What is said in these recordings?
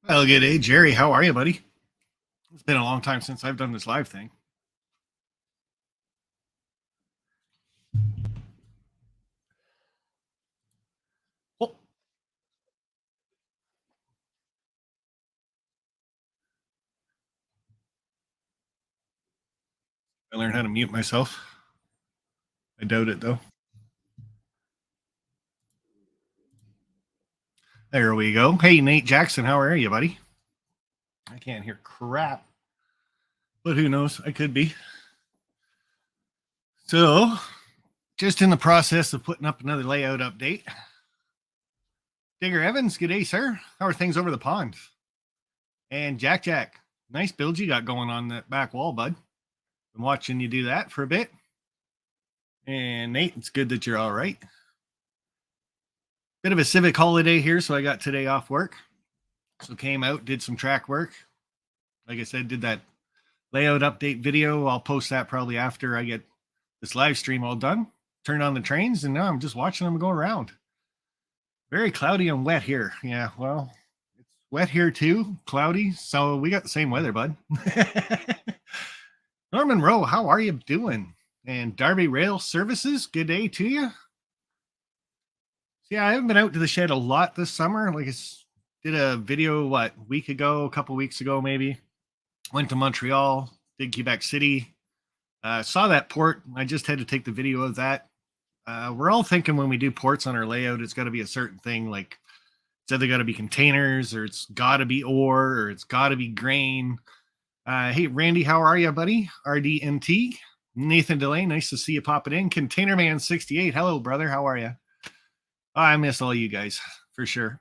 Well, good day, Jerry. How are you, buddy? It's been a long time since I've done this live thing. Oh, I learned how to mute myself. I doubt it, though. There we go. Hey, Nate Jackson, how are you, buddy? I can't hear crap, but who knows? I could be. So, just in the process of putting up another layout update. Digger Evans, good day, sir. How are things over the pond? And Jack, nice build you got going on that back wall, bud. Been watching you do that for a bit. And Nate, it's good that you're all right. Bit of a civic holiday here, so I got today off work. So came out, did some track work. Like I said, did that layout update video. I'll post that probably after I get this live stream all done. Turned on the trains, and now I'm just watching them go around. Very cloudy and wet here. Yeah, well, it's wet here too, cloudy. So we got the same weather, bud. Norman Rowe, how are you doing? And Darby Rail Services, good day to you. Yeah, I haven't been out to the shed a lot this summer. Like I did a video, a couple weeks ago, maybe. Went to Montreal, did Quebec City. Saw that port. I just had to take the video of that. We're all thinking when we do ports on our layout, it's got to be a certain thing. Like it's either got to be containers, or it's got to be ore, or it's got to be grain. Hey, Randy, how are you, buddy? RDNT. Nathan Delay, nice to see you popping in. Container Man 68, hello, brother. How are you? I miss all you guys for sure.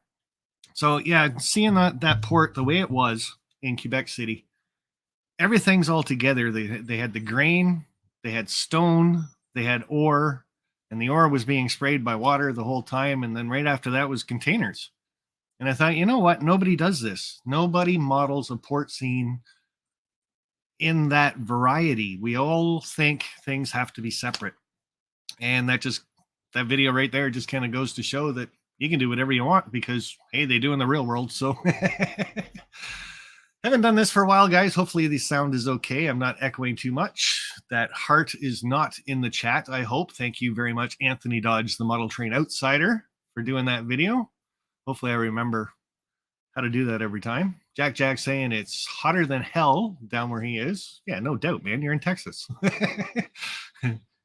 So yeah, seeing that port the way it was in Quebec City, everything's all together. They had the grain, they had stone, they had ore, and the ore was being sprayed by water the whole time. And then right after that was containers. And I thought, you know what? Nobody does this. Nobody models a port scene in that variety. We all think things have to be separate. And that video right there just kind of goes to show that you can do whatever you want because, hey, they do in the real world. So haven't done this for a while, guys. Hopefully the sound is okay. I'm not echoing too much. That heart is not in the chat, I hope. Thank you very much, Anthony Dodge, the Model Train Outsider, for doing that video. Hopefully I remember how to do that every time. Jack saying it's hotter than hell down where he is. Yeah, no doubt, man. You're in Texas.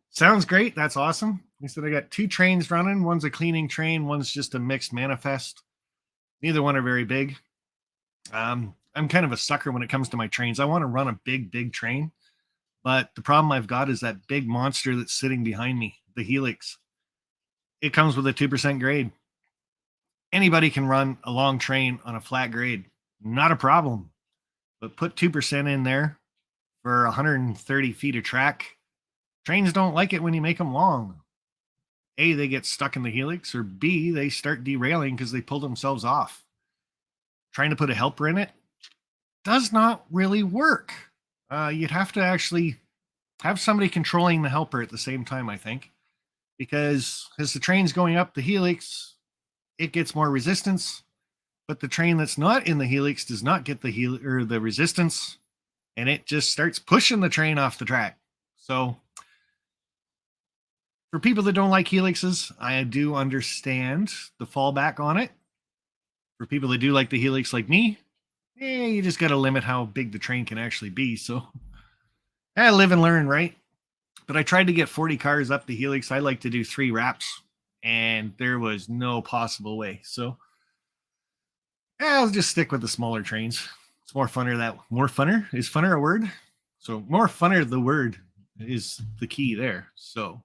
Sounds great. That's awesome. He said I got 2 trains running. One's a cleaning train. One's just a mixed manifest. Neither one are very big. I'm kind of a sucker when it comes to my trains. I want to run a big train. But the problem I've got is that big monster that's sitting behind me, the Helix. It comes with a 2% grade. Anybody can run a long train on a flat grade. Not a problem. But put 2% in there for 130 feet of track. Trains don't like it when you make them long. A, they get stuck in the Helix, or B, they start derailing because they pull themselves off. Trying to put a helper in it does not really work. You'd have to actually have somebody controlling the helper at the same time, I think, because as the train's going up the Helix, it gets more resistance, but the train that's not in the Helix does not get the resistance, and it just starts pushing the train off the track. So for people that don't like Helixes, I do understand the fallback on it. For people that do like the Helix like me, you just got to limit how big the train can actually be. So I live and learn, right? But I tried to get 40 cars up the Helix. I like to do 3 wraps, and there was no possible way. So I'll just stick with the smaller trains. It's more funner. More funner? Is funner a word? So more funner, the word is the key there. So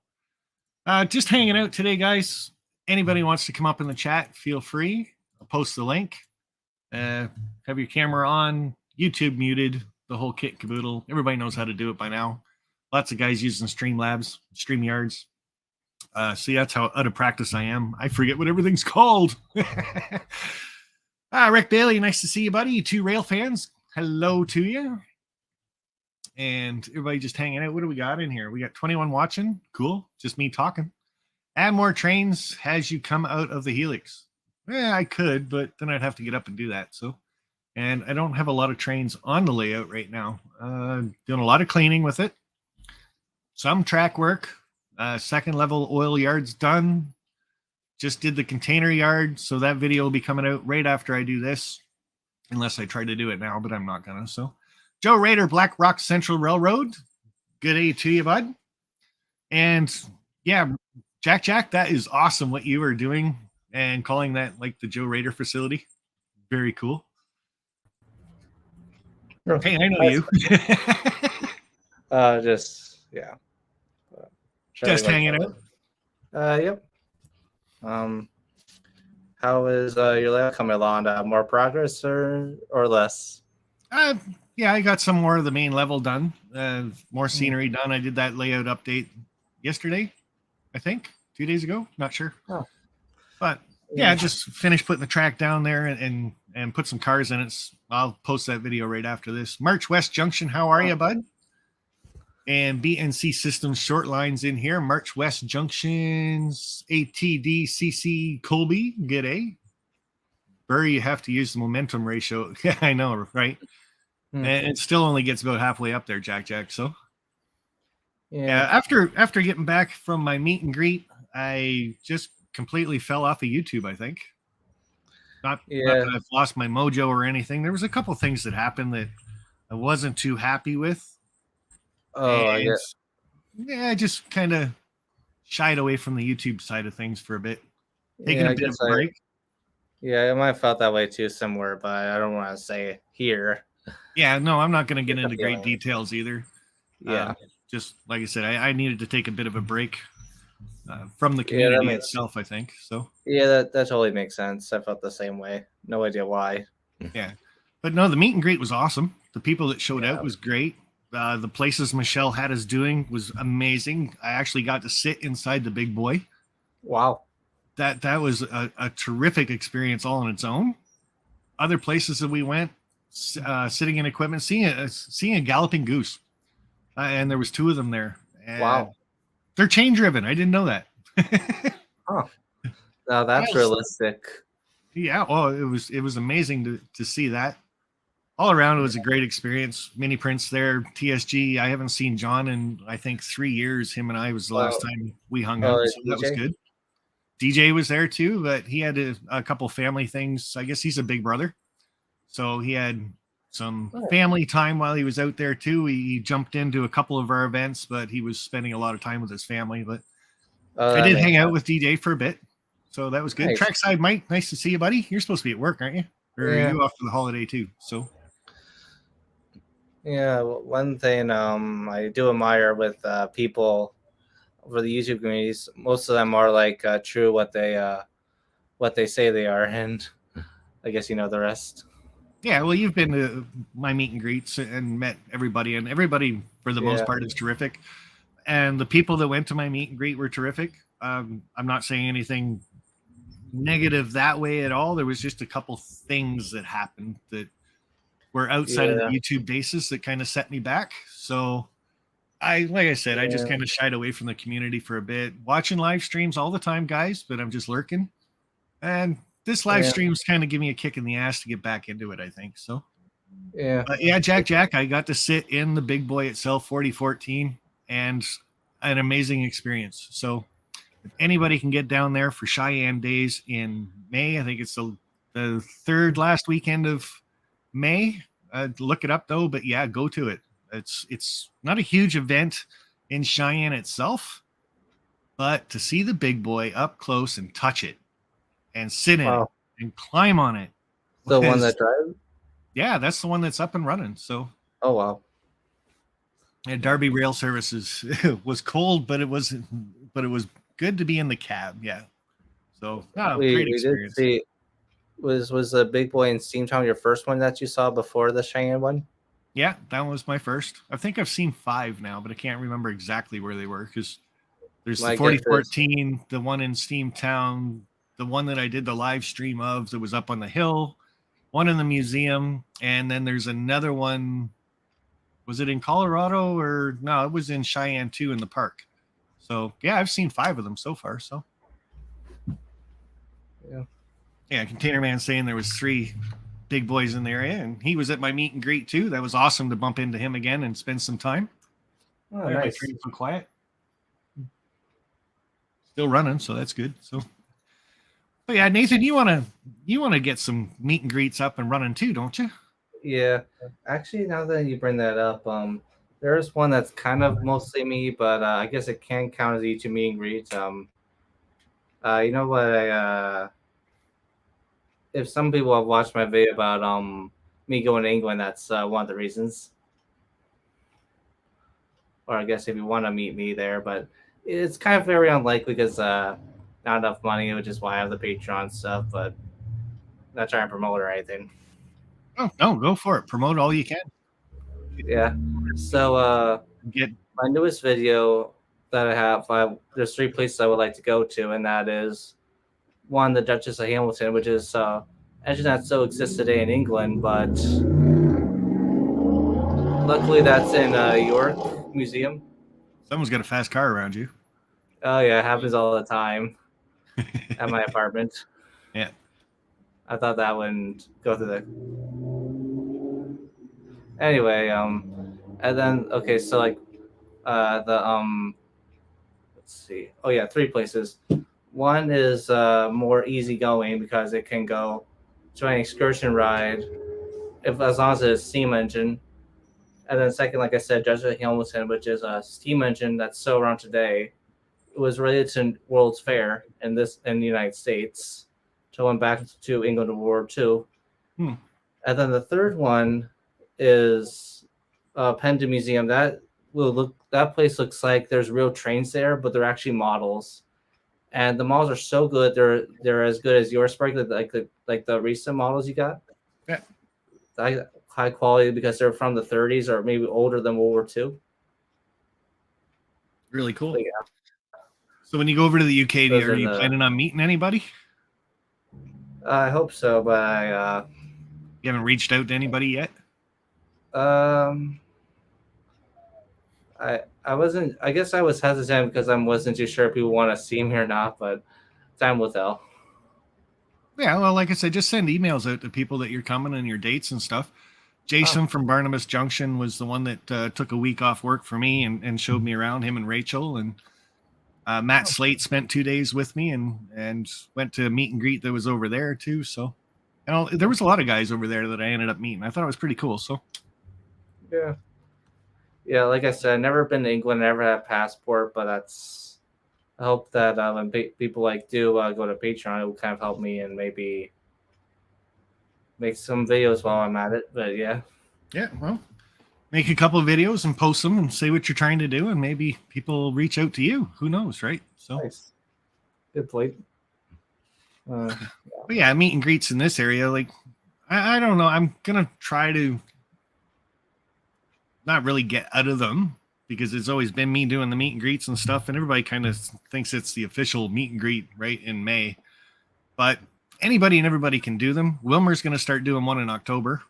just hanging out today, guys. Anybody wants to come up in the chat, feel free. I'll post the link. Have your camera on, YouTube muted, the whole kit caboodle. Everybody knows how to do it by now. Lots of guys using Streamlabs, StreamYards. See, that's how out of practice I am. I forget what everything's called. Rick Bailey, nice to see you, buddy. 2 rail fans, hello to you. And everybody just hanging out. What do we got in here? We got 21 watching. Cool. Just me talking. Add more trains as you come out of the Helix. I could, but then I'd have to get up and do that. So and I don't have a lot of trains on the layout right now. Doing a lot of cleaning with it, some track work, second level oil yards done. Just did the container yard, so that video will be coming out right after I do this, unless I try to do it now, but I'm not gonna. So, Joe Raider, Black Rock Central Railroad, good day to you, bud. And yeah, Jack, that is awesome what you are doing and calling that like the Joe Raider facility. Very cool. Hey, I know you. Just yeah. Just hanging out. Yep. How is your layout coming along? More progress or less? Yeah, I got some more of the main level done. More scenery done. I did that layout update yesterday, I think, 2 days ago. Not sure. Oh. But yeah, just finished putting the track down there and put some cars in it. I'll post that video right after this. March West Junction, how are you, bud? And BNC Systems short lines in here. March West Junctions, ATDCC Colby, good A. Burry, you have to use the momentum ratio. Yeah, I know, right? And it still only gets about halfway up there, Jack. So yeah, after getting back from my meet and greet, I just completely fell off of YouTube, I think. Not that I've lost my mojo or anything. There was a couple things that happened that I wasn't too happy with. I just kind of shied away from the YouTube side of things for a bit. Taking a bit of a break. I might have felt that way too somewhere, but I don't want to say here. Yeah, no, I'm not going to get into great details either. Yeah. Just like I said, I needed to take a bit of a break from the community itself, I think. So yeah, that totally makes sense. I felt the same way. No idea why. Yeah. But no, the meet and greet was awesome. The people that showed out was great. The places Michelle had us doing was amazing. I actually got to sit inside the big boy. Wow. That was a terrific experience all on its own. Other places that we went, sitting in equipment, seeing a galloping goose. And there was 2 of them there. And wow. They're chain driven. I didn't know that. Huh. Now that's realistic. Yeah. Oh, it was amazing to see that. All around, it was a great experience. Mini Prince there, TSG. I haven't seen John in, I think, 3 years. Him and I was the last time we hung out. So that was good. DJ was there too, but he had a couple family things. I guess he's a big brother. So he had some family time while he was out there too. He jumped into a couple of our events, but he was spending a lot of time with his family. But I did hang out with DJ for a bit. So that was good. Nice. Trackside Mike, nice to see you, buddy. You're supposed to be at work, aren't you? Or are you off for the holiday too? So yeah, one thing I do admire with people for the YouTube communities, most of them are like true what they say they are, and I guess you know the rest. Yeah, well, you've been to my meet and greets and met everybody, and everybody for the most part is terrific. And the people that went to my meet and greet were terrific. I'm not saying anything negative that way at all. There was just a couple things that happened that were outside of the YouTube basis that kind of set me back. So like I said, I just kind of shied away from the community for a bit, watching live streams all the time, guys, but I'm just lurking. And this live stream's kind of giving me a kick in the ass to get back into it, I think. So Jack, I got to sit in the big boy itself, 4014, and an amazing experience. So if anybody can get down there for Cheyenne Days in May, I think it's the third last weekend of May. Look it up though, but yeah, go to it. It's not a huge event in Cheyenne itself, but to see the big boy up close and touch it and sit in it and climb on it. The one that drives? Yeah, that's the one that's up and running. So oh wow. Yeah, Darby Rail Services was cold, but it was good to be in the cab. Yeah. So great experience. Did see, was the big boy in Steamtown your first one that you saw before the Cheyenne one? Yeah, that was my first. I think I've seen 5 now, but I can't remember exactly where they were because there's the 4014, the one in Steamtown, the one that I did the live stream of that was up on the hill, one in the museum, and then there's another one. Was it in Colorado or no? It was in Cheyenne too in the park. So yeah, I've seen 5 of them so far. So yeah, Container Man saying there was 3 big boys in the area, and he was at my meet and greet too. That was awesome to bump into him again and spend some time. Oh, My nice. train's so quiet. Still running, so that's good. So, but yeah, Nathan, you wanna get some meet and greets up and running too, don't you? Yeah, actually, now that you bring that up, there's one that's kind of mostly me, but I guess it can count as a YouTube meet and greet. You know what? If some people have watched my video about me going to England, that's one of the reasons. Or I guess if you want to meet me there, but it's kind of very unlikely because not enough money, which is why I have the Patreon stuff. But not trying to promote or anything. Oh no, go for it. Promote all you can. Yeah. So Get my newest video that I have, there's 3 places I would like to go to, and that is one, the Duchess of Hamilton, which is actually not so exists today in England, but luckily that's in York Museum. someone's got a fast car around you. Oh yeah, it happens all the time at my apartment. Yeah. I thought that wouldn't go through the. Anyway, and then okay, so like, let's see. Oh yeah, 3 places. One is more easygoing because it can go to an excursion ride, if as long as it's a steam engine. And then second, like I said, Judge Hamilton, which is a steam engine that's still around today. It was related to World's Fair in the United States. So I went back to England in World War II. And then the third one is Penda Museum. That place looks like there's real trains there, but they're actually models. And the models are so good; they're as good as your Spark, like the recent models you got. Yeah. High quality because they're from the 30s or maybe older than World War II. Really cool. But yeah. So when you go over to the UK, are you planning on meeting anybody? I hope so, but you haven't reached out to anybody yet. I wasn't. I guess I was hesitant because I wasn't too sure if people want to see me or not, but time will tell. Yeah, well, like I said, just send emails out to people that you're coming and your dates and stuff. Jason from Barnabas Junction was the one that took a week off work for me and showed me around, him and Rachel. And Matt Slate spent 2 days with me and went to a meet and greet that was over there too. So, there was a lot of guys over there that I ended up meeting. I thought it was pretty cool. So, yeah, like I said, I've never been to England, never had a passport, but I hope that when people do go to Patreon, it will kind of help me and maybe make some videos while I'm at it. But yeah, well, make a couple of videos and post them and say what you're trying to do, and maybe people will reach out to you. Who knows, right? So, nice. Good point. But yeah, meet and greets in this area, like I don't know. I'm gonna try to not really get out of them because it's always been me doing the meet and greets and stuff, and everybody kind of thinks it's the official meet and greet right in May. But anybody and everybody can do them. Wilmer's going to start doing one in October.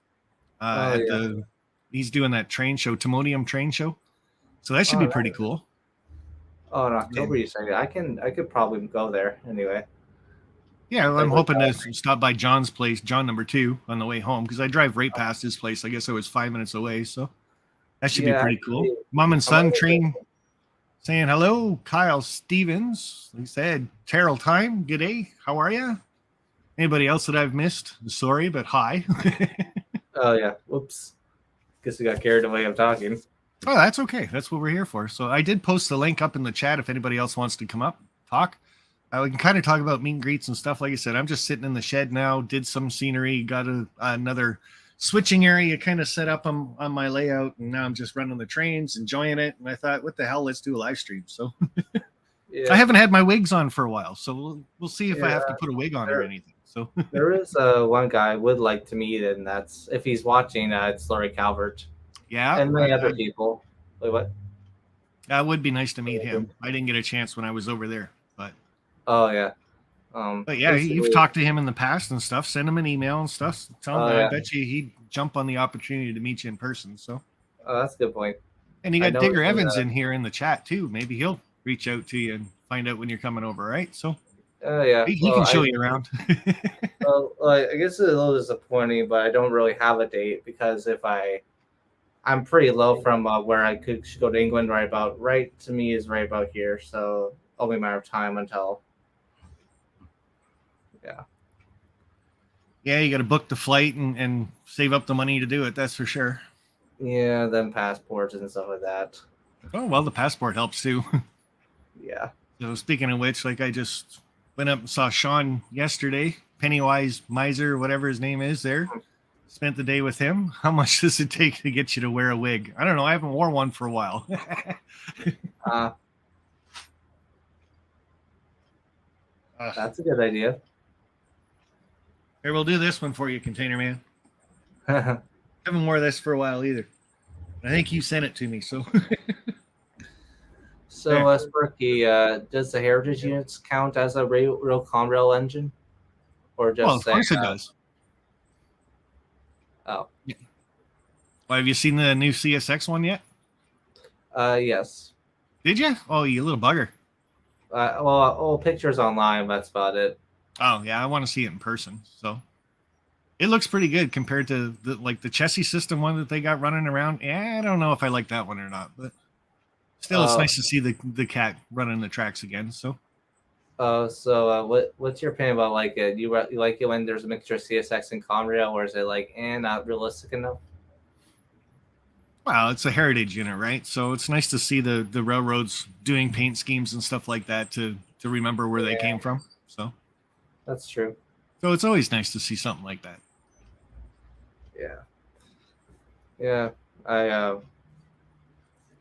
He's doing that train show, Timonium train show. So that should be pretty cool. Oh, in October, you said I could probably go there anyway. Yeah, well, I'm hoping to stop by John's place, John number 2, on the way home because I drive right past his place. I guess I was 5 minutes away, so that should be pretty cool. Mom and son train saying hello. Kyle Stevens, he said, Terrell Time, good day. How are you? Anybody else that I've missed? Sorry, but hi. Oh yeah, whoops. Guess we got carried away of talking. Oh, that's okay. That's what we're here for. So I did post the link up in the chat if anybody else wants to come up, talk. We can kind of talk about meet and greets and stuff. Like I said, I'm just sitting in the shed now, did some scenery, got another switching area kind of set up on my layout, and now I'm just running the trains, enjoying it. And I thought, what the hell, let's do a live stream. So I haven't had my wigs on for a while, so we'll see if I have to put a wig on or anything. So there is one guy I would like to meet, and that's if he's watching, it's Laurie Calvert. Yeah, and many other people. Wait, what? That would be nice to meet him. I didn't get a chance when I was over there, but yeah. But yeah, you've talked to him in the past and stuff. Send him an email and stuff. Tell him I bet you he'd jump on the opportunity to meet you in person. So, that's a good point. And you got Digger Evans in here in the chat too. Maybe he'll reach out to you and find out when you're coming over, right? So, yeah, he can show you around. I guess it's a little disappointing, but I don't really have a date because I'm pretty low from where I should go to England. Right to me is right about here, so only a matter of time until yeah. Yeah, you got to book the flight and save up the money to do it. That's for sure. Yeah, then passports and stuff like that. Oh, well, the passport helps too. Yeah. So speaking of which, like I just went up and saw Sean yesterday, Pennywise Miser, whatever his name is there. Spent the day with him. How much does it take to get you to wear a wig? I don't know. I haven't worn one for a while. That's a good idea. Here, we'll do this one for you, Container Man. Haven't worn this for a while either. I think you sent it to me, so. So, Sparky, does the heritage units count as a real Conrail engine, or just Well, of course it does. Oh, yeah. Well, have you seen the new CSX one yet? Yes. Did you? Oh, you little bugger. Pictures online. That's about it. Oh yeah, I want to see it in person. So it looks pretty good compared to the chassis system one that they got running around. Yeah, I don't know if I like that one or not, but still, it's nice to see the cat running the tracks again. So. What's your opinion about like it? You like it when there's a mixture of CSX and Conrail, or is it like not realistic enough? Well, it's a heritage unit, right? So it's nice to see the railroads doing paint schemes and stuff like that to remember where they came from. So that's true. So it's always nice to see something like that. Yeah.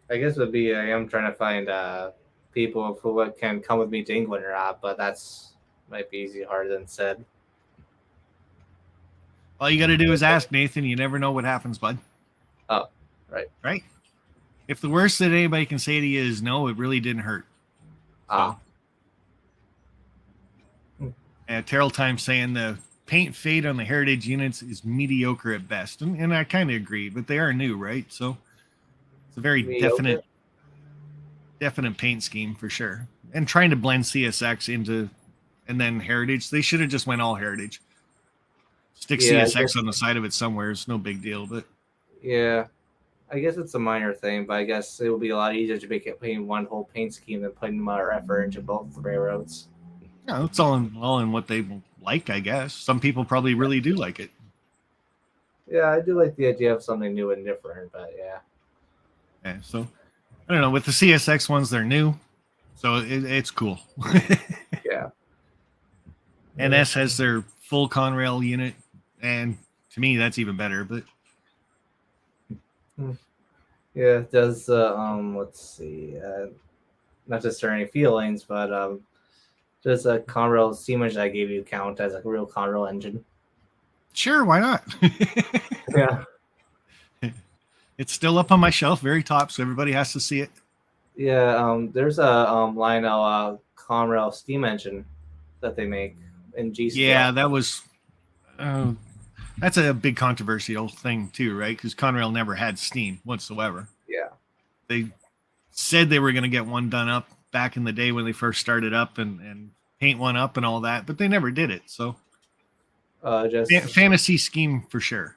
I guess it would be I am trying to find people who can come with me to England or not, but that's might be easy harder than said. All you got to do is ask, Nathan. You never know what happens, bud. Oh, right. If the worst that anybody can say to you is no, it really didn't hurt. So. And Terrell Time saying the paint fade on the heritage units is mediocre at best, and I kind of agree, but they are new, right? So it's a very definite paint scheme for sure. And trying to blend CSX into and then heritage, they should have just went all heritage. Stick CSX on the side of it somewhere. It's no big deal, but yeah, I guess it's a minor thing, but I guess it would be a lot easier to make it paint one whole paint scheme than putting more effort into both the railroads. No, it's all in what they like, I guess. Some people probably really do like it. Yeah, I do like the idea of something new and different, but yeah. Yeah, so I don't know. With the CSX ones, they're new, so it's cool. Yeah. NS has their full Conrail unit, and to me, that's even better. But yeah, it does. Let's see. Not to stir any feelings, but does a Conrail steam engine I gave you count as a real Conrail engine? Sure, why not? Yeah. It's still up on my shelf, very top, so everybody has to see it. Yeah, there's a Lionel Conrail steam engine that they make in G scale. Yeah, that was that's a big controversial thing too, right? Because Conrail never had steam whatsoever. Yeah, they said they were going to get one done up back in the day when they first started up and paint one up and all that, but they never did it. So just fantasy scheme for sure.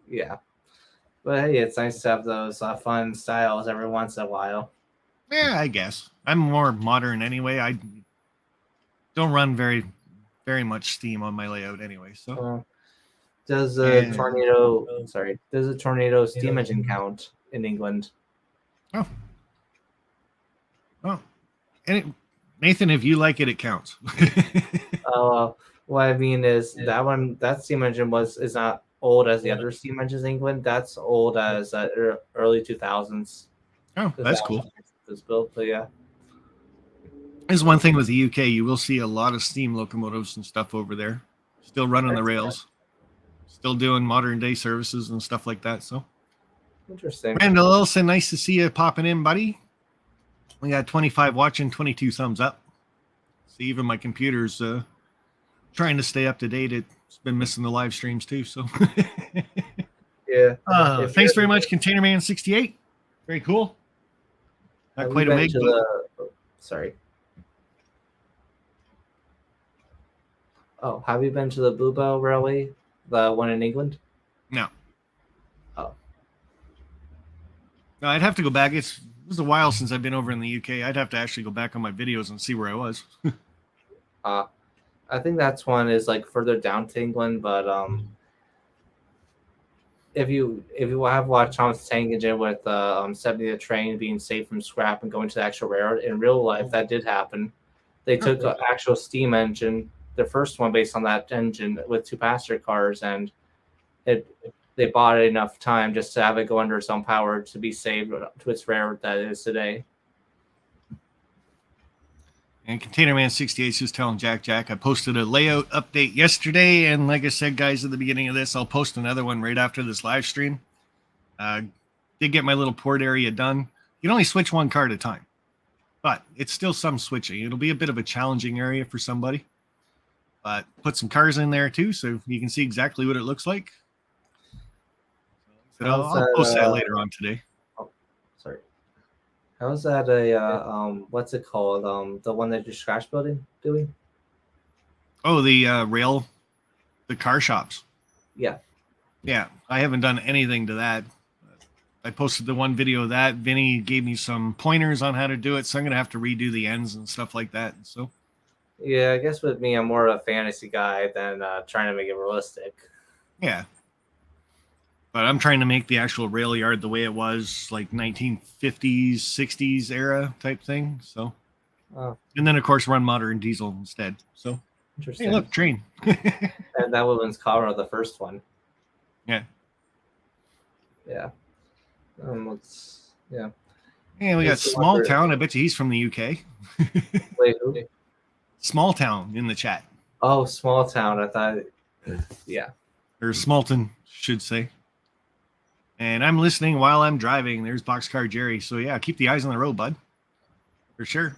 Yeah. But hey, it's nice to have those fun styles every once in a while. Yeah, I guess. I'm more modern anyway. I don't run very much steam on my layout anyway. So does a tornado steam engine count in England? Oh. And Nathan, if you like it, it counts. What I mean is that steam engine is not old as the other steam engines in England. That's old as early 2000s. Oh, that's cool. It's built, but yeah. There's one thing with the UK. You will see a lot of steam locomotives and stuff over there. Still running the rails. Still doing modern day services and stuff like that. So interesting. Randall Wilson, nice to see you popping in, buddy. We got 25 watching, 22 thumbs up. See, even my computer's trying to stay up to date. It's been missing the live streams too. So yeah. Thanks very much, Container Man 68. Very cool. Not quite a wig, but... Sorry. Oh, have you been to the Bluebell Railway, the one in England? No, Oh, no, I'd have to go back. It was a while since I've been over in the UK. I'd have to actually go back on my videos and see where I was. uh, I think that's one is like further down to England, but if you have watched Thomas the Tank Engine with 70 the train being saved from scrap and going to the actual railroad in real life, that did happen. They took an actual steam engine, the first one based on that engine with two passenger cars, and it they bought it enough time just to have it go under its own power to be saved to its railroad that it is today. And Containerman 68 is just telling Jack, I posted a layout update yesterday. And like I said, guys, at the beginning of this, I'll post another one right after this live stream. Did get my little port area done. You can only switch one car at a time, but it's still some switching. It'll be a bit of a challenging area for somebody. But put some cars in there too, so you can see exactly what it looks like. So I'll post that later on today. Oh, sorry. How's that what's it called? The one that you're scratch building doing? Oh, the the car shops. Yeah. Yeah, I haven't done anything to that. I posted the one video of that. Vinny gave me some pointers on how to do it, so I'm gonna have to redo the ends and stuff like that. So Yeah, I guess with me, I'm more of a fantasy guy than trying to make it realistic. yeah, but I'm trying to make the actual rail yard the way it was, like 1950s, 60s era type thing. So, and then of course run modern diesel instead. So, interesting. Hey, look, train. And that was Colorado, the first one. Yeah. Yeah. Yeah. Yeah, we got Small Town. I bet you he's from the UK. Wait, who? Small Town in the chat. Oh, Small Town. I thought, yeah. Or Smallton, should say. And I'm listening while I'm driving. There's Boxcar Jerry. So yeah, keep the eyes on the road, bud. For sure.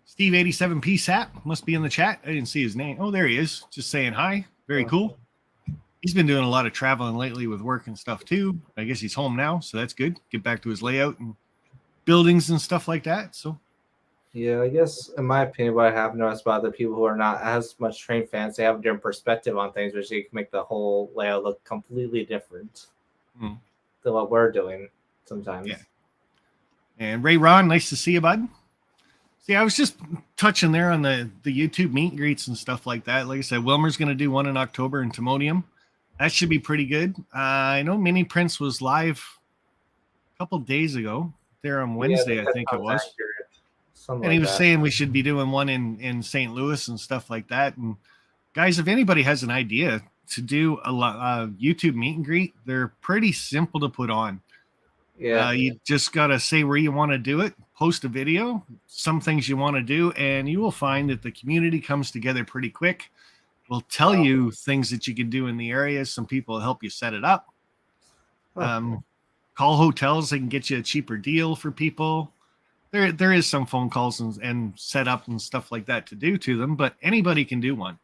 Steve 87P Sap must be in the chat. I didn't see his name. Oh, there he is. Just saying hi. Very cool. He's been doing a lot of traveling lately with work and stuff too. I guess he's home now, so that's good. Get back to his layout and buildings and stuff like that. So yeah, I guess in my opinion, what I have noticed about the people who are not as much train fans, they have a different perspective on things, which can make the whole layout look completely different than what we're doing sometimes. Yeah. And Ray Ron, nice to see you, bud. See, I was just touching there on the YouTube meet and greets and stuff like that. Like I said, Wilmer's going to do one in October in Timonium. That should be pretty good. I know Mini Prince was live a couple days ago there on Wednesday, I think it was. And he was saying we should be doing one in St. Louis and stuff like that. And guys, if anybody has an idea to do a YouTube meet and greet, they're pretty simple to put on. Yeah. You just got to say where you want to do it, post a video, some things you want to do, and you will find that the community comes together pretty quick. We'll tell you things that you can do in the area. Some people will help you set it up. Call hotels. They can get you a cheaper deal for people. There is some phone calls and set up and stuff like that to do to them, but anybody can do one.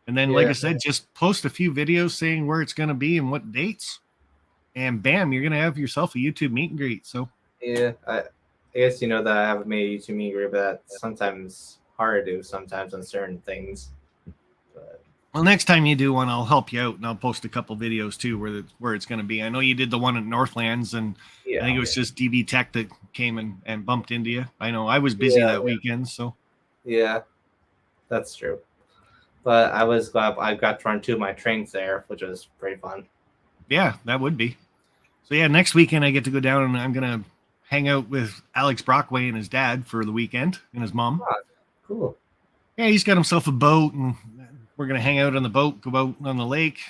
And then, like I said, just post a few videos saying where it's going to be and what dates. And bam, you're going to have yourself a YouTube meet and greet. So yeah, I guess you know that I haven't made a YouTube meet and greet, but that's sometimes hard to do sometimes on certain things. But well, next time you do one, I'll help you out and I'll post a couple videos too where it's going to be. I know you did the one at Northlands, and I think it was just DB Tech that came and bumped into you. I know I was busy that weekend, so yeah, that's true. But I was glad I got to run two of my trains there, which was pretty fun. Yeah, that would be. So yeah, next weekend I get to go down and I'm gonna hang out with Alex Brockway and his dad for the weekend and his mom. Oh, cool. Yeah, he's got himself a boat and we're gonna hang out on the boat, go out on the lake,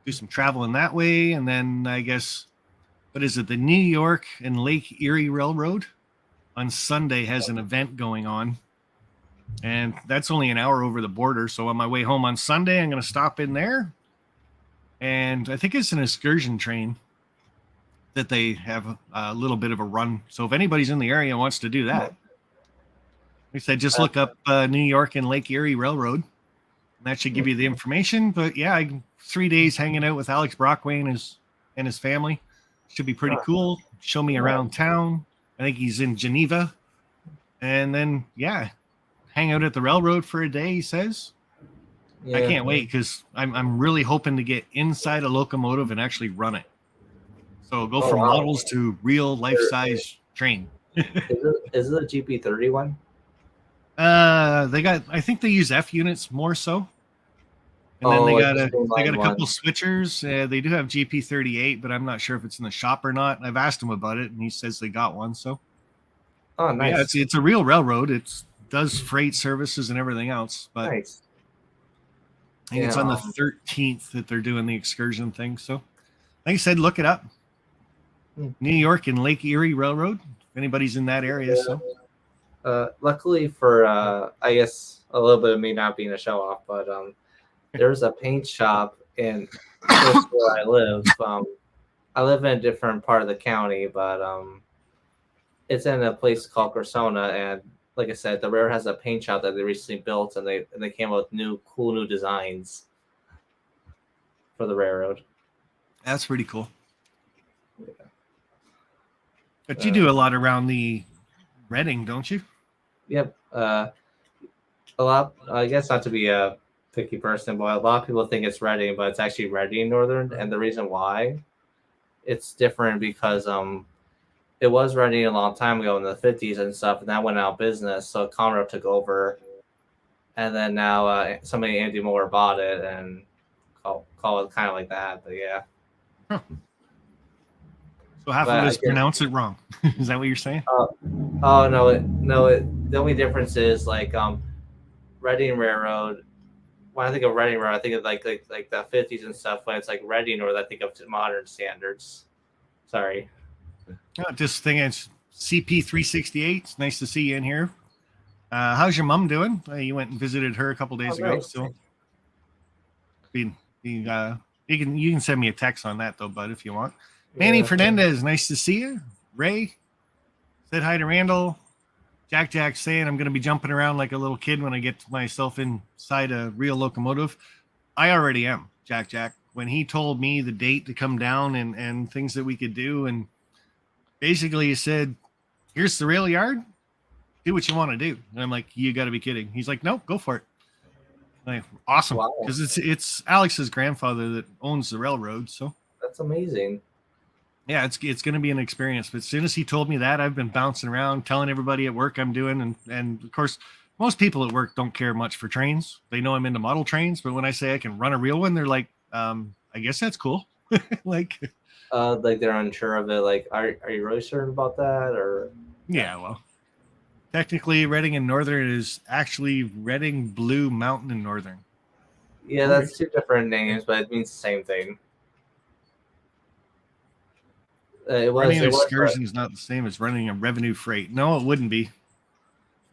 do some traveling that way, and then I guess what is it? The New York and Lake Erie Railroad on Sunday has an event going on. And that's only an hour over the border. So on my way home on Sunday, I'm going to stop in there. And I think it's an excursion train that they have a little bit of a run. So if anybody's in the area and wants to do that, like I said, just look up New York and Lake Erie Railroad. And that should give you the information. But yeah, 3 days hanging out with Alex Brockway and his family. Should be pretty cool. Show me around town. I think he's in Geneva. And then, yeah, hang out at the railroad for a day, he says. Yeah. I can't wait because I'm really hoping to get inside a locomotive and actually run it. So go Oh from wow. models to real life size train. Is it a GP30 one? I think they use F units more so. And then Oh, they like got the a streamlined couple one. switchers. They do have GP38, but I'm not sure if it's in the shop or not. I've asked him about it, and he says they got one. So Oh, but yeah, nice. it's a real railroad. It does freight services and everything else. But Nice. I think Yeah. it's on the 13th that they're doing the excursion thing. So like I said, look it up. Hmm. New York and Lake Erie Railroad. If anybody's in that area, so Luckily for I guess a little bit of me not being a show off, but there's a paint shop in close to where I live. I live in a different part of the county, but it's in a place called Corsona, and like I said, the railroad has a paint shop that they recently built, and they came up with cool new designs for the railroad. that's pretty cool. Yeah. But you do a lot around the Reading, don't you? Yep. A lot. I guess not to be a picky person, but a lot of people think it's Reading, but it's actually Reading Northern, and the reason why it's different because it was Reading a long time ago in the 50s and stuff, and that went out of business. So Conrail took over, and then now somebody Andy Moore bought it and call it kind of like that. But yeah. Huh. So half of But us pronounce it wrong. Is that what you're saying? oh no. The only difference is like Reading Railroad. When I think of Reading Railroad, I think of like the 50s and stuff. When it's like Reading, or I think of modern standards. Sorry. Just thinking it's CP368. It's nice to see you in here. How's your mom doing? You went and visited her a couple days ago. Nice. So you can send me a text on that though, bud, if you want. Manny Fernandez, nice to see you. Ray said hi to Randall. Jack saying I'm going to be jumping around like a little kid when I get myself inside a real locomotive. I already am, Jack. When he told me the date to come down and things that we could do, and basically he said, here's the rail yard. Do what you want to do. And I'm like, you got to be kidding. He's like, nope, go for it. Like, awesome. Wow. Because it's Alex's grandfather that owns the railroad. So That's amazing. yeah, it's going to be an experience. But as soon as he told me that, I've been bouncing around telling everybody at work I'm doing. And of course, most people at work don't care much for trains. They know I'm into model trains. But when I say I can run a real one, they're like, I guess that's cool. like they're unsure of it. Like, are you really sure about that? Or yeah, well, technically Reading and Northern is actually Reading, Blue, Mountain, and Northern. Yeah, that's two different names, but it means the same thing. Running an excursion is not the same as running a revenue freight. No, it wouldn't be.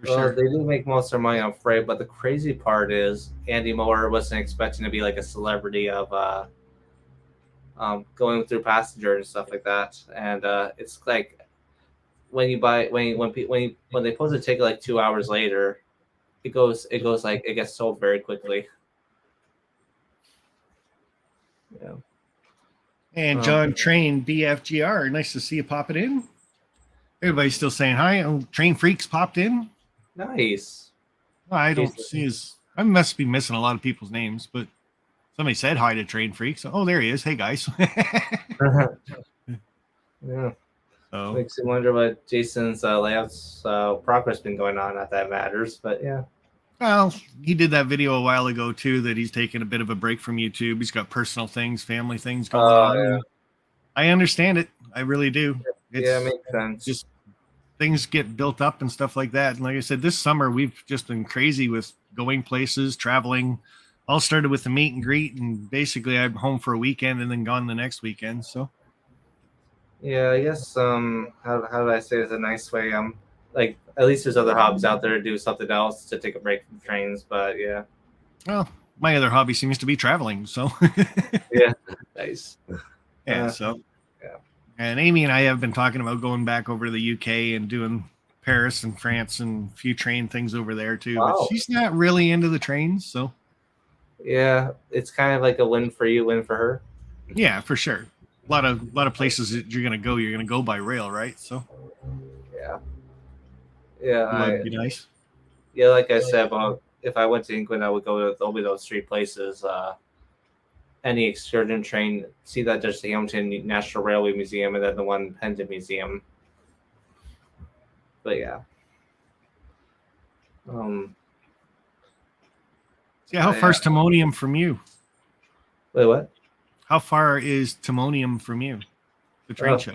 Sure. They do make most of their money on freight, but the crazy part is Andy Moore wasn't expecting to be like a celebrity of going through passenger and stuff like that. And it's like when you buy when they post a ticket like 2 hours later, it gets sold very quickly. Yeah. And John Train BFGR, nice to see you popping in. Everybody's still saying hi. Oh, Train Freaks popped in. Nice. I don't see his. I must be missing a lot of people's names, but somebody said hi to Train Freaks. Oh, there he is. Hey guys. Yeah. So makes you wonder what Jason's layouts progress been going on. Not that matters, but yeah. Well, he did that video a while ago too, that he's taking a bit of a break from YouTube. He's got personal things, family things going on. Yeah. I understand it. I really do. It makes sense. Just things get built up and stuff like that. And like I said, this summer we've just been crazy with going places, traveling. All started with the meet and greet, and basically I'm home for a weekend and then gone the next weekend. So yeah, I guess how do I say it a nice way? Like at least there's other hobbies out there to do something else to take a break from trains, but yeah. Well, my other hobby seems to be traveling. So yeah, nice. Yeah. And Amy and I have been talking about going back over to the UK and doing Paris and France and a few train things over there too. Wow. But she's not really into the trains, so yeah, it's kind of like a win for you, win for her. Yeah, for sure. A lot of places that you're gonna go by rail, right? So yeah, that'd be nice. Yeah, like I said, about if I went to England, I would go to only those three places. Any excursion train, see that just the Hamilton National Railway Museum, and then the one Hendon Museum. But yeah. Yeah, how far is Timonium from you? Wait, what? How far is Timonium from you? The train show.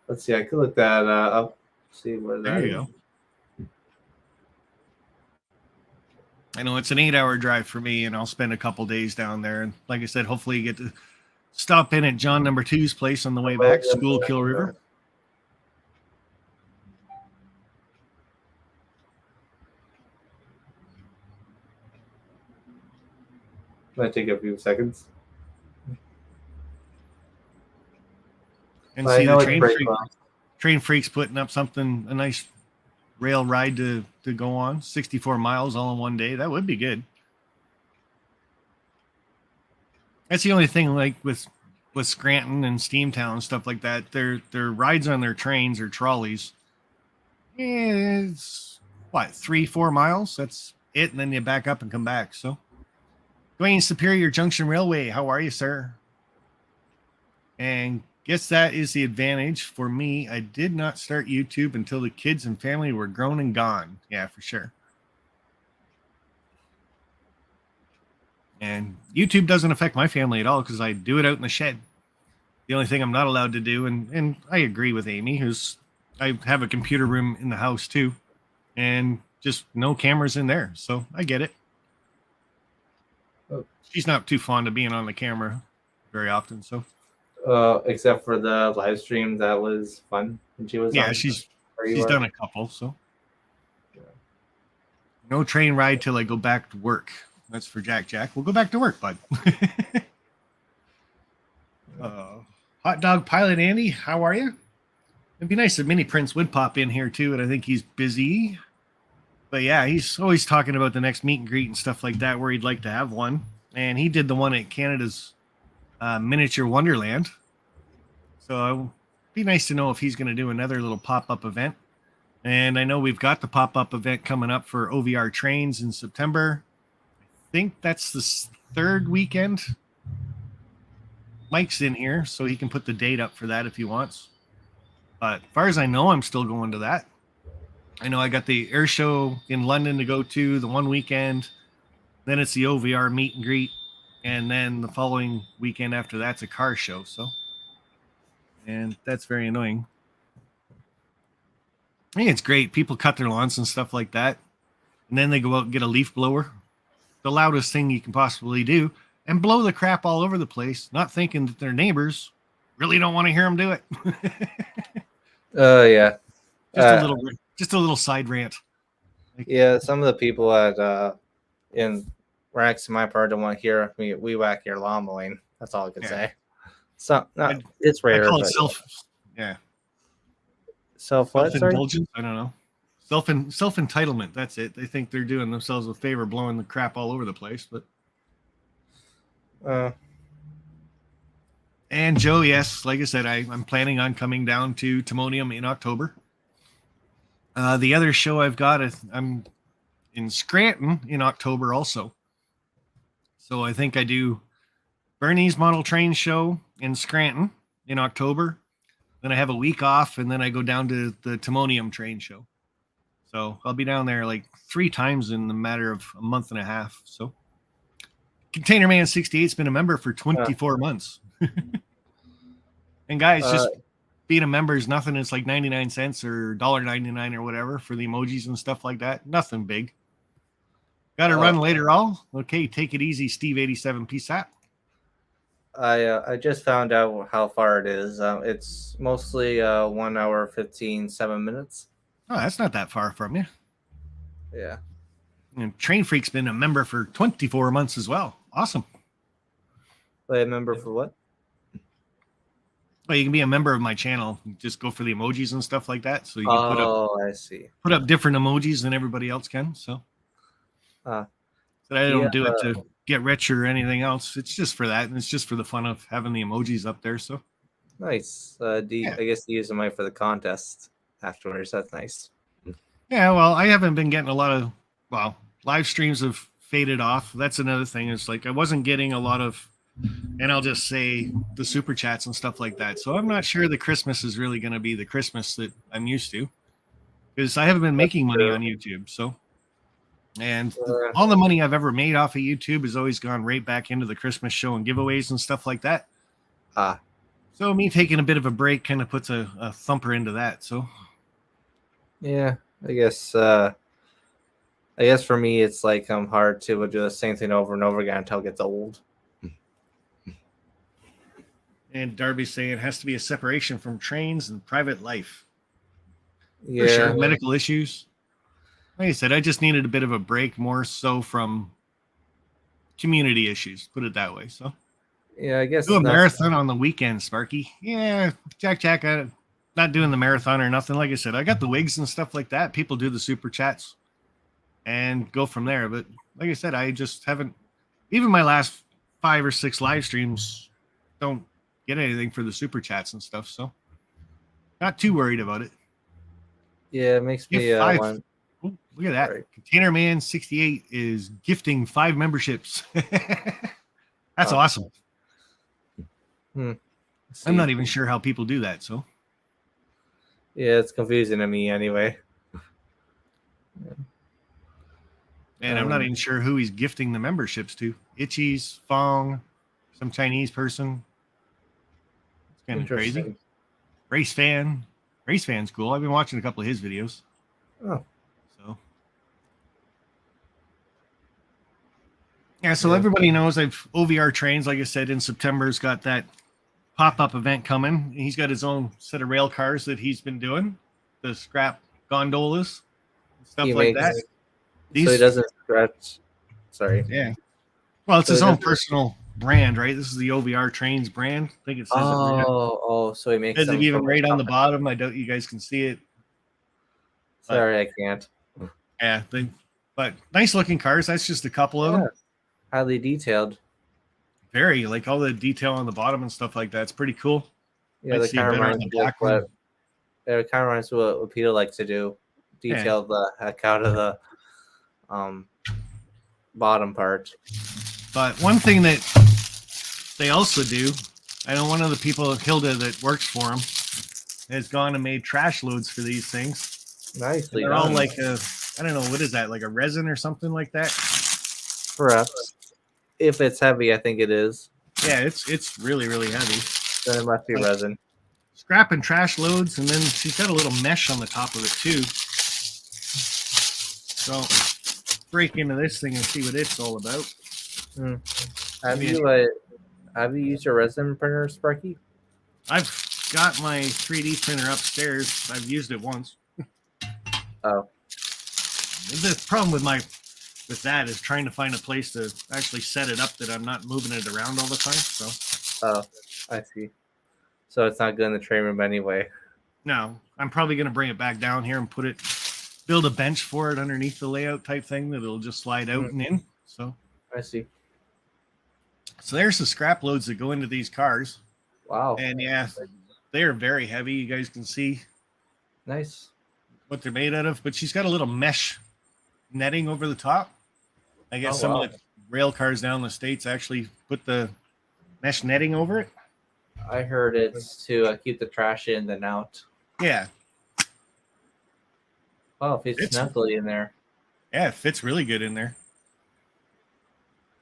Let's see. I could look that up. See where that is. There you go. I know it's an 8-hour drive for me, and I'll spend a couple days down there. And like I said, hopefully you get to stop in at John Number 2's place on the way back, Schuylkill River. Might take a few seconds. And see the train freaks putting up something, a nice rail ride to go on, 64 miles all in one day. That would be good. That's the only thing, like with Scranton and Steamtown and stuff like that. Their rides on their trains or trolleys, it's what, 3-4 miles. That's it, and then you back up and come back. So, Dwayne, Superior Junction Railway, how are you, sir? And guess that is the advantage for me. I did not start YouTube until the kids and family were grown and gone. Yeah, for sure. And YouTube doesn't affect my family at all because I do it out in the shed. The only thing I'm not allowed to do, and I agree with Amy, I have a computer room in the house too, and just no cameras in there. So I get it. Oh. She's not too fond of being on the camera very often. So, except for the live stream, that was fun. And she was she's done a couple. So, no train ride till I go back to work. That's for Jack. We'll go back to work, bud. Hot Dog Pilot Andy, how are you? It'd be nice if Mini Prince would pop in here too, and I think he's busy. But yeah, he's always talking about the next meet and greet and stuff like that, where he'd like to have one. And he did the one at Canada's Miniature Wonderland. So it'd be nice to know if he's going to do another little pop-up event. And I know we've got the pop-up event coming up for OVRTains in September. I think that's the third weekend. Mike's in here, so he can put the date up for that if he wants. But as far as I know, I'm still going to that. I know I got the air show in London to go to the one weekend. Then it's the OVR meet and greet. And then the following weekend after that's a car show. So, and that's very annoying. I think it's great. People cut their lawns and stuff like that. And then they go out and get a leaf blower. The loudest thing you can possibly do, and blow the crap all over the place, not thinking that their neighbors really don't want to hear them do it. Yeah. Just a little side rant. Yeah, some of the people at in right next to my part don't want to hear me we whack your lawn mowing. That's all I can say. So it's rare. I call it self-indulgence. I don't know. Self-entitlement. That's it. They think they're doing themselves a favor blowing the crap all over the place. But and Joe, yes, like I said, I'm planning on coming down to Timonium in October. The other show I've got, I'm in Scranton in October also. So I think I do Bernie's Model Train Show in Scranton in October. Then I have a week off, and then I go down to the Timonium Train Show. So I'll be down there like 3 times in the matter of a month and a half. So Container Man 68's been a member for 24 months. And guys, just being a member is nothing. It's like 99 cents or $1.99 or whatever for the emojis and stuff like that. Nothing big. Got to run later all. Okay, take it easy, Steve 87. Peace out. I just found out how far it is. It's mostly 1 hour 7 minutes. Oh, that's not that far from you. Yeah. And Train Freak's been a member for 24 months as well. Awesome. Play a member for what? Well, you can be a member of my channel. Just go for the emojis and stuff like that. So you can I see. Put up different emojis than everybody else can. So, I don't do it to get rich or anything else. It's just for that, and it's just for the fun of having the emojis up there. So nice. I guess you use them for the contest afterwards. That's nice. Yeah, well, I haven't been getting a lot live streams have faded off. That's another thing. It's like I wasn't getting a lot of, and I'll just say the super chats and stuff like that. So I'm not sure the Christmas is really going to be the Christmas that I'm used to, because I haven't been making money on YouTube. So, and all the money I've ever made off of YouTube has always gone right back into the Christmas show and giveaways and stuff like that. So me taking a bit of a break kind of puts a thumper into that. So yeah, I guess for me it's like hard to do the same thing over and over again until it gets old. And Darby's saying it has to be a separation from trains and private life. Yeah, for sure. Medical issues. Like I said, I just needed a bit of a break, more so from community issues. Put it that way. So yeah, I guess do a marathon on the weekend, Sparky. Yeah, Jack. Not doing the marathon or nothing. Like I said, I got the wigs and stuff like that. People do the super chats and go from there. But like I said, I just haven't. Even my last 5 or 6 live streams don't get anything for the super chats and stuff. So not too worried about it. Yeah, it makes me Ooh, look at that. Right. Container Man 68 is gifting 5 memberships. That's awesome. I'm not even sure how people do that. So yeah, it's confusing to me anyway. And I'm not even sure who he's gifting the memberships to. Itchies, Fong, some Chinese person. It's kind of crazy. Race fan's cool. I've been watching a couple of his videos. So yeah, so everybody knows OVRTains, like I said, in September's got that pop-up event coming. He's got his own set of rail cars that he's been doing, the scrap gondolas, stuff like that. So he doesn't scratch. Sorry. Yeah. Well, it's his own personal brand, right? This is the OVRTains brand. I think it says it. So he makes it even right on the bottom. I doubt you guys can see it. Sorry, I can't. Yeah, but nice looking cars. That's just a couple of them. Highly detailed. Very, like all the detail on the bottom and stuff like that. It's pretty cool. Yeah, the kind of reminds me what Peter likes to do. Detail the heck out of the bottom part. But one thing that they also do, I know one of the people, Hilda, that works for him, has gone and made trash loads for these things. Nicely done. They're all like I don't know, what is that, like a resin or something like that? Perhaps. If it's heavy, I think it is. Yeah, it's really, really heavy. Then it must be resin. Scrap and trash loads, and then she's got a little mesh on the top of it too. So break into this thing and see what it's all about. Have you used your resin printer, Sparky? I've got my 3D printer upstairs. I've used it once. The problem with that is trying to find a place to actually set it up that I'm not moving it around all the time. So I see. So it's not good in the train room anyway. No, I'm probably going to bring it back down here and build a bench for it underneath the layout type thing that it'll just slide out and in. So I see. So there's the scrap loads that go into these cars. Wow. And yeah, they are very heavy. You guys can see nice what they're made out of. But she's got a little mesh netting over the top. I guess some of the rail cars down in the States actually put the mesh netting over it. I heard it's to keep the trash in and out. Yeah. Oh, it fits snugly in there. Yeah, it fits really good in there.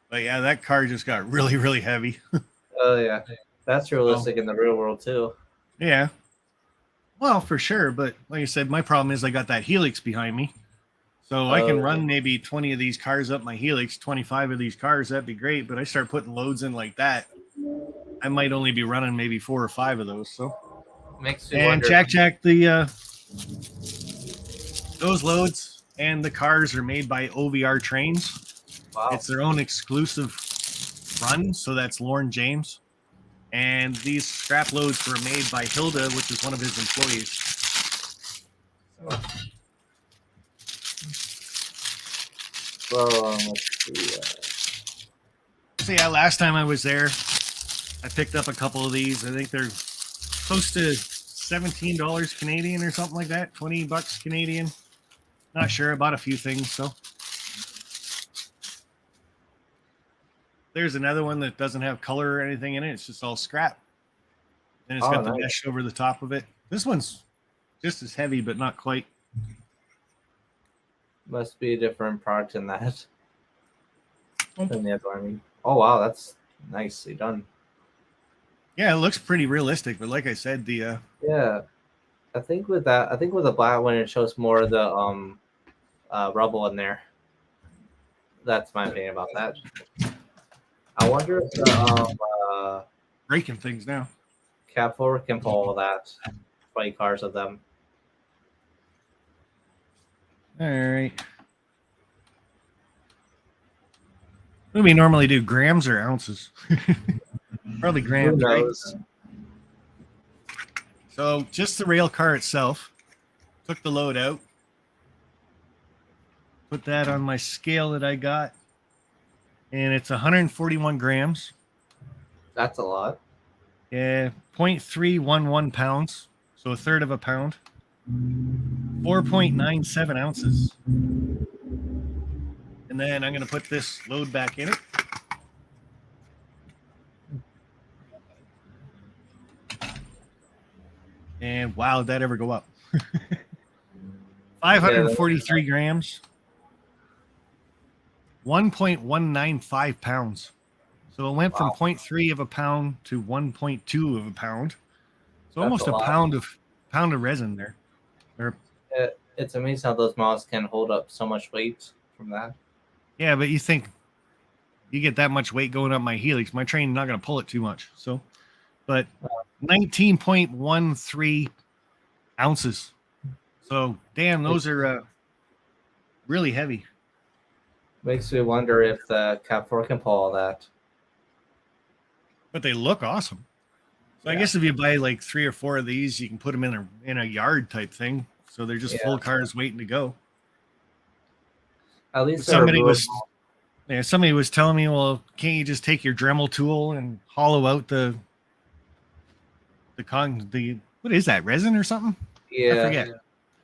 But yeah, that car just got really, really heavy. Oh, yeah. That's realistic in the real world, too. Yeah. Well, for sure. But like I said, my problem is I got that Helix behind me. So I can run maybe 20 of these cars up my Helix, 25 of these cars. That'd be great. But I start putting loads in like that, I might only be running maybe 4 or 5 of those. So makes me wonder. Jack, those loads and the cars are made by OVRTains. Wow. It's their own exclusive run, so that's Lauren James. And these scrap loads were made by Hilda, which is one of his employees. Let's see. So yeah, last time I was there, I picked up a couple of these. I think they're close to $17 Canadian or something like that, $20 Canadian. Not sure. I bought a few things, so There's another one that doesn't have color or anything in it. It's just all scrap. And it's got the mesh over the top of it. This one's just as heavy, but not quite. Must be a different product than that. Than the other one. I mean, oh wow, that's nicely done. Yeah, it looks pretty realistic, but like I said, the yeah, I think with the black one, it shows more of the rubble in there. That's my opinion about that. I wonder if the breaking things now. Cat 4 can pull all that 20 cars of them. All right. What do we normally do? Grams or ounces? Probably grams, right? So just the rail car itself. Took the load out. Put that on my scale that I got. And it's 141 grams. That's a lot. Yeah, 0.311 pounds. So a third of a pound. 4.97 ounces. And then I'm going to put this load back in it. And wow, did that ever go up? 543 grams. 1.195 pounds. So it went from 0.3 of a pound to 1.2 of a pound. So that's almost a pound of resin there. It's amazing how those models can hold up so much weight from that. Yeah, but you think you get that much weight going up my helix, my train's not going to pull it too much. So, but 19.13 ounces. So, damn, those are really heavy. Makes me wonder if the Cat 4 can pull all that. But they look awesome. So I guess if you buy like 3 or 4 of these, you can put them in a yard type thing. So they're just full cars waiting to go. At least somebody was telling me, well, can't you just take your Dremel tool and hollow out the what is that, resin or something? Yeah, I forget.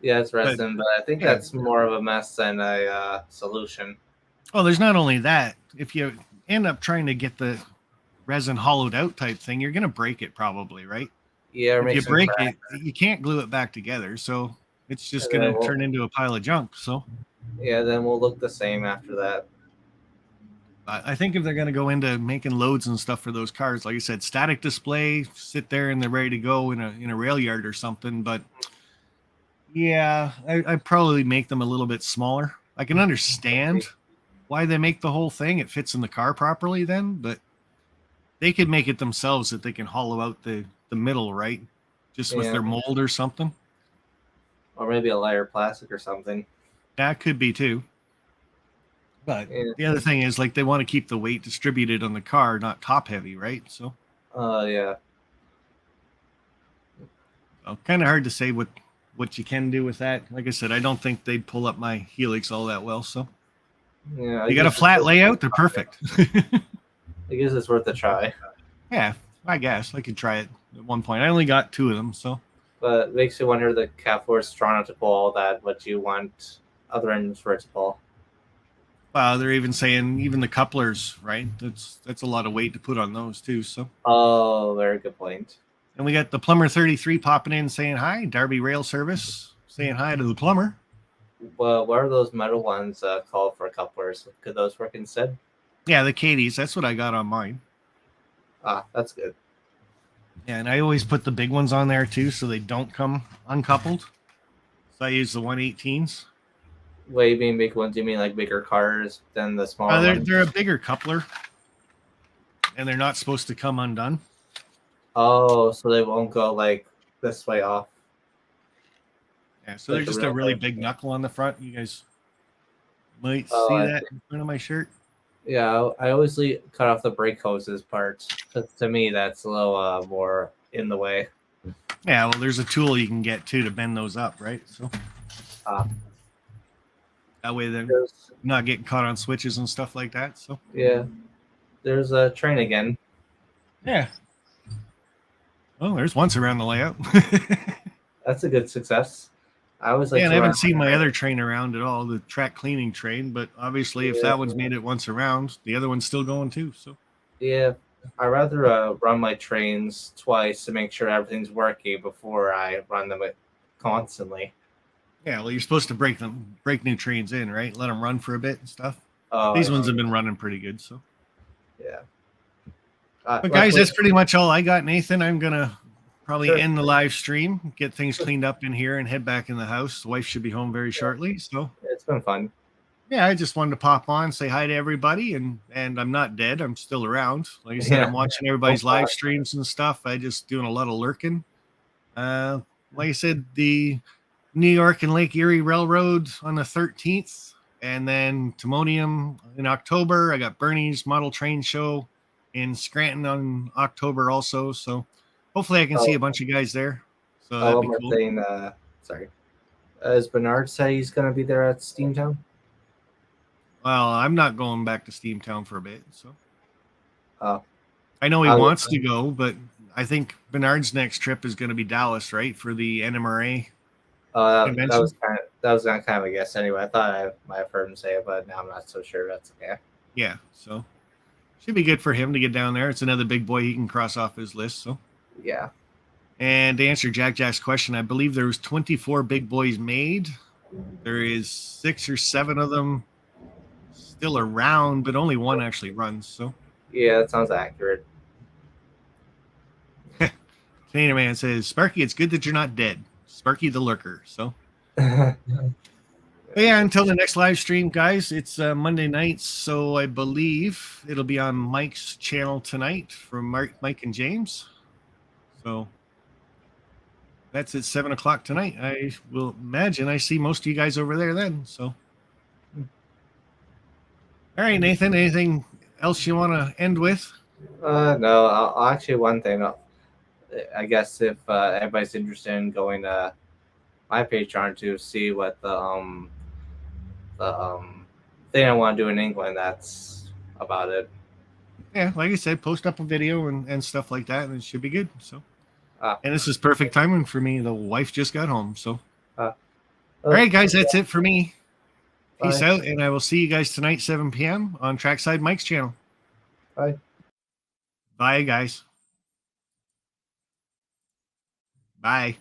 Yeah, it's resin, but I think that's more of a mess than a solution. Well, there's not only that. If you end up trying to get the resin hollowed out type thing, you're going to break it probably, right? Yeah, if you break it, you can't glue it back together, so it's just going to turn into a pile of junk. So yeah, then we'll look the same after that. I think if they're going to go into making loads and stuff for those cars, like I said, static display, sit there and they're ready to go in a rail yard or something. But yeah, I'd probably make them a little bit smaller. I can understand why they make the whole thing. It fits in the car properly then, but they could make it themselves that they can hollow out the middle, right? Just with their mold or something. Or maybe a lighter plastic or something. That could be too. But the other thing is, like, they want to keep the weight distributed on the car, not top heavy, right? So yeah. So, kind of hard to say what you can do with that. Like I said, I don't think they'd pull up my helix all that well. So yeah, you got a flat layout, they're perfect. I guess it's worth a try. Yeah, I guess I could try it at one point. I only got 2 of them, so. But it makes you wonder the Cat 4 is strong enough to pull all that, what you want other engines for it to pull. They're even saying even the couplers, right? That's a lot of weight to put on those too. So. Oh, very good point. And we got the Plumber 33 popping in saying hi. Darby Rail Service saying hi to the plumber. Well, what are those metal ones called for couplers? Could those work instead? Yeah, the Cadies. That's what I got on mine. Ah, that's good. Yeah, and I always put the big ones on there too, so they don't come uncoupled. So I use the 118s. What you mean big ones? You mean like bigger cars than the smaller ones? They're a bigger coupler, and they're not supposed to come undone. Oh, so they won't go like this way off. Yeah, so they're just a really big knuckle on the front. You guys might see that in front of my shirt. Yeah, I always cut off the brake hoses part. To me, that's a little more in the way. Yeah, well, there's a tool you can get too to bend those up, right? So that way they're not getting caught on switches and stuff like that. So yeah, there's a train again. Yeah. Well, there's once around the layout. That's a good success. I always like Yeah, and to I run. haven't seen my other train around at all, the track cleaning train. But obviously, if Yeah, that one's made it once around, the other one's still going too. So yeah. I rather run my trains twice to make sure everything's working before I run them constantly. yeah, well, you're supposed to break new trains in, right? Let them run for a bit and stuff. Oh, These I ones see. have been running pretty good. So, Yeah. but guys, Luckily, that's pretty much all I got, Nathan. I'm gonna probably sure. end the live stream, get things cleaned up in here, and head back in the house. The wife should be home very Yeah, shortly. So, it's been fun. yeah, I just wanted to pop on, say hi to everybody, and I'm not dead. I'm still around. Like I said, Yeah. I'm watching So everybody's live far. streams and stuff. I just doing a lot of lurking. Uh, like I said, the New York and Lake Erie Railroad on the 13th, and then Timonium in October. I got Bernie's Model Train Show in Scranton on October also. So hopefully I can see Oh, a bunch of guys there. So oh, that'd one be more cool. thing. Sorry. Is Bernard say he's going to be there at Steamtown? Well, I'm not going back to Steamtown for a bit. So Oh, I know he I was, wants to go, but I think Bernard's next trip is going to be Dallas, right? For the NMRA that convention. was kind of a guess anyway. I thought I might have heard him say it, but now I'm not so sure. That's okay. Yeah. So should be good for him to get down there. It's another big boy he can cross off his list. So. Yeah. And to answer Jack's question, I believe there was 24 big boys made. There is 6 or 7 of them still around, but only one actually runs. So Yeah, that sounds accurate. Canadian Man says, Sparky, it's good that you're not dead. Sparky the lurker. So but yeah, until the next live stream, guys, it's Monday nights. So I believe it'll be on Mike's channel tonight from Mike and James. So that's at 7 o'clock tonight. I will imagine I see most of you guys over there then. So all right, Nathan, anything else you want to end with? No, I'll actually one thing. I guess if everybody's interested in going to my Patreon to see what the thing I want to do in England, that's about it. Yeah, like I said, post up a video and stuff like that, and it should be good. So, Ah, and this is perfect timing for me. The wife just got home. So, ah, all right, guys, that's it for me. Peace bye. out, and I will see you guys tonight, 7 p.m. on Trackside Mike's channel. Bye. Bye, guys. Bye.